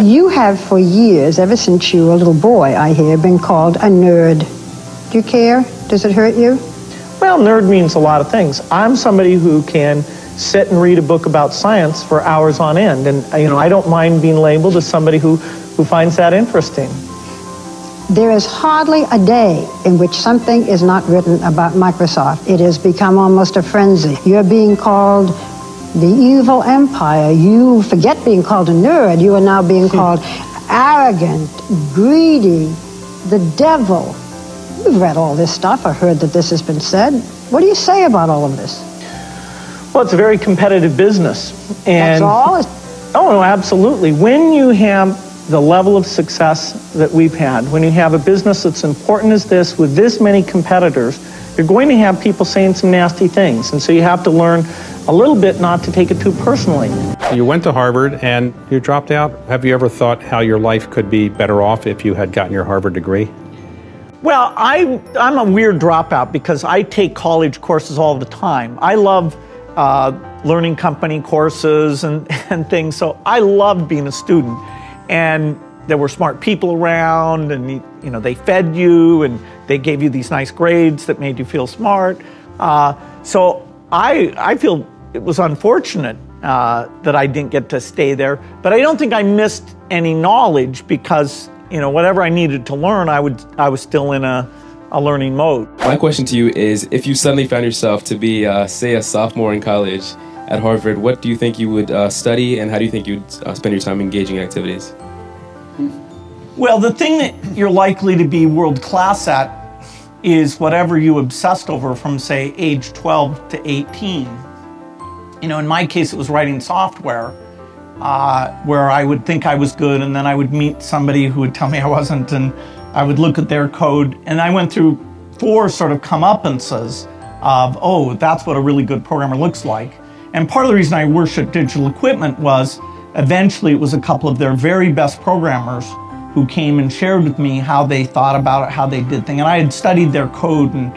You have for years, ever since you were a little boy, I hear, been called a nerd. Do you care? Does it hurt you? Well, nerd means a lot of things. I'm somebody who can sit and read a book about science for hours on end, and I don't mind being labeled as somebody who finds that interesting. There is hardly a day in which something is not written about Microsoft. It has become almost a frenzy. You're being called the evil empire. You forget being called a nerd. You are now being called arrogant, greedy, the devil. You've read all this stuff or heard that this has been said. What do you say about all of this? Well, it's a very competitive business. And that's all? Oh, no, absolutely. When you have the level of success that we've had, when you have a business that's important as this, with this many competitors, you're going to have people saying some nasty things. And so you have to learn a little bit not to take it too personally. You went to Harvard and you dropped out. Have you ever thought how your life could be better off if you had gotten your Harvard degree? Well, I'm a weird dropout because I take college courses all the time. I love learning company courses and things, so I loved being a student. And there were smart people around, and they fed you, and they gave you these nice grades that made you feel smart. So I feel it was unfortunate that I didn't get to stay there, but I don't think I missed any knowledge because whatever I needed to learn, I was still in a learning mode. My question to you is, if you suddenly found yourself to be, say, a sophomore in college at Harvard, what do you think you would study, and how do you think you'd spend your time engaging in activities? Well, the thing that you're likely to be world class at is whatever you obsessed over from, say, age 12 to 18. In my case, it was writing software, where I would think I was good, and then I would meet somebody who would tell me I wasn't, and I would look at their code, and I went through 4 sort of comeuppances of, oh, that's what a really good programmer looks like. And part of the reason I worshiped Digital Equipment was eventually it was a couple of their very best programmers who came and shared with me how they thought about it, how they did things. And I had studied their code, and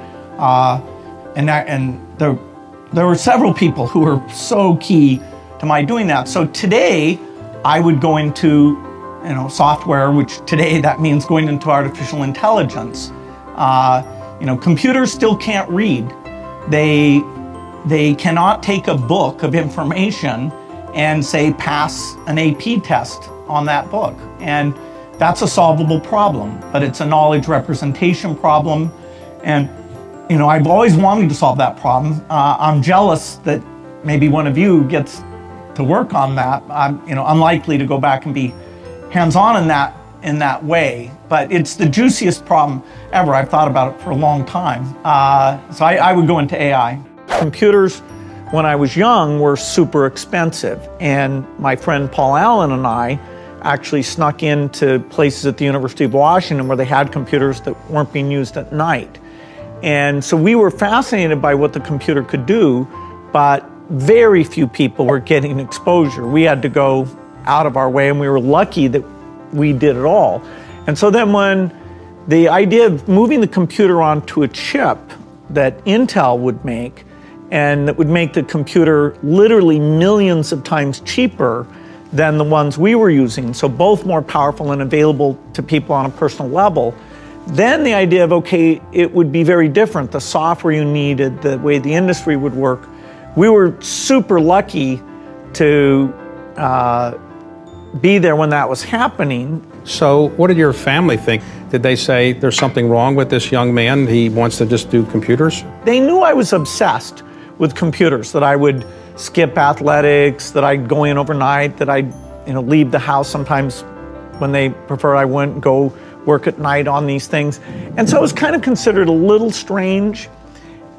there were several people who were so key to my doing that. So today I would go into software, which today that means going into artificial intelligence. Computers still can't read. They cannot take a book of information and say pass an AP test on that book. And that's a solvable problem, but it's a knowledge representation problem. And I've always wanted to solve that problem. I'm jealous that maybe one of you gets to work on that. I'm unlikely to go back and be hands-on in that way, but it's the juiciest problem ever. I've thought about it for a long time. So I would go into AI. Computers, when I was young, were super expensive, and my friend Paul Allen and I actually snuck into places at the University of Washington where they had computers that weren't being used at night. And so we were fascinated by what the computer could do, but very few people were getting exposure. We had to go out of our way, and we were lucky that we did it all. And so then when the idea of moving the computer onto a chip that Intel would make, and that would make the computer literally millions of times cheaper than the ones we were using, so both more powerful and available to people on a personal level, then the idea of, okay, it would be very different. The software you needed, the way the industry would work. We were super lucky to be there when that was happening. So what did your family think? Did they say there's something wrong with this young man? He wants to just do computers? They knew I was obsessed with computers, that I would skip athletics, that I'd go in overnight, that I'd leave the house sometimes when they prefer I wouldn't go work at night on these things. And so it was kind of considered a little strange.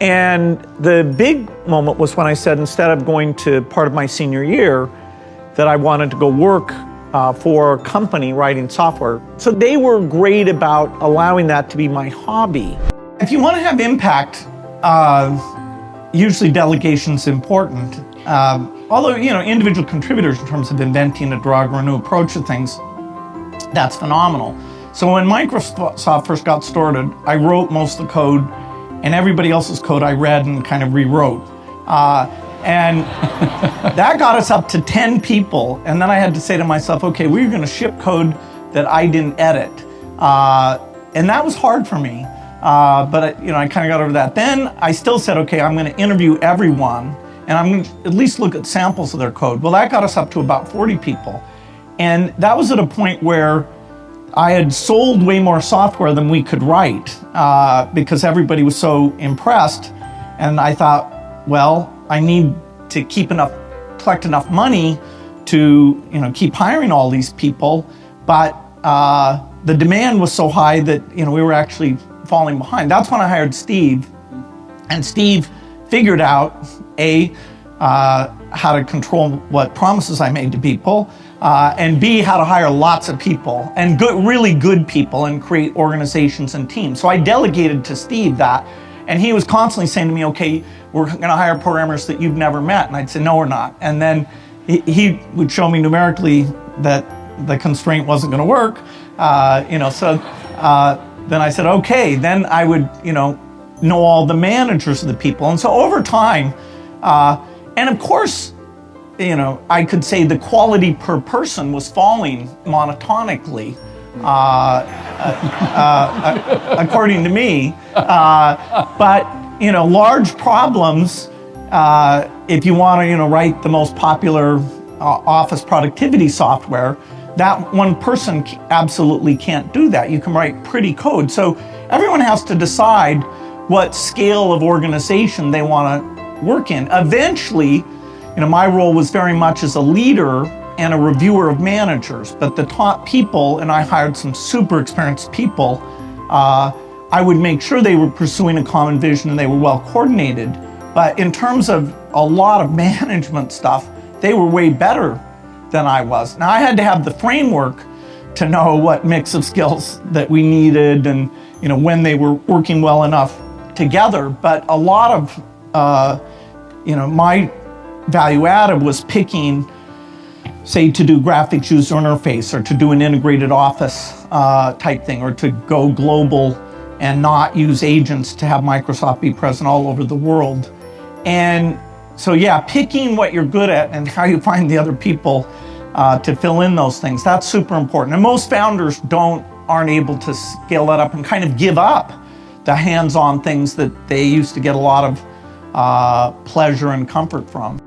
And the big moment was when I said, instead of going to part of my senior year, that I wanted to go work for a company writing software. So they were great about allowing that to be my hobby. If you want to have impact, usually delegation's important. Although, individual contributors in terms of inventing a drug or a new approach to things, that's phenomenal. So when Microsoft first got started, I wrote most of the code, and everybody else's code I read and kind of rewrote. And that got us up to 10 people. And then I had to say to myself, okay, we're going to ship code that I didn't edit. And that was hard for me. But I kind of got over that. Then I still said, okay, I'm going to interview everyone, and I'm going to at least look at samples of their code. Well, that got us up to about 40 people. And that was at a point where I had sold way more software than we could write because everybody was so impressed. And I thought, well, I need to collect enough money to keep hiring all these people. But the demand was so high that we were actually falling behind. That's when I hired Steve, and Steve figured out how to control what promises I made to people, and B, how to hire lots of people and really good people and create organizations and teams. So I delegated to Steve that, and he was constantly saying to me, okay, we're going to hire programmers that you've never met. And I'd say, no, we're not. And then he would show me numerically that the constraint wasn't going to work. Then I said, okay, then I would, know all the managers of the people. And so over time, and of course, I could say the quality per person was falling monotonically, according to me. But, large problems, if you want to, write the most popular office productivity software, that one person absolutely can't do that. You can write pretty code. So everyone has to decide what scale of organization they want to work in. Eventually, my role was very much as a leader and a reviewer of managers, but the top people, and I hired some super experienced people, I would make sure they were pursuing a common vision and they were well coordinated. But in terms of a lot of management stuff, they were way better than I was. Now I had to have the framework to know what mix of skills that we needed and when they were working well enough together. But a lot of my value added was picking, say, to do graphics user interface or to do an integrated office type thing, or to go global and not use agents to have Microsoft be present all over the world. And so yeah, picking what you're good at and how you find the other people to fill in those things, that's super important. And most founders aren't able to scale that up and kind of give up the hands-on things that they used to get a lot of pleasure and comfort from.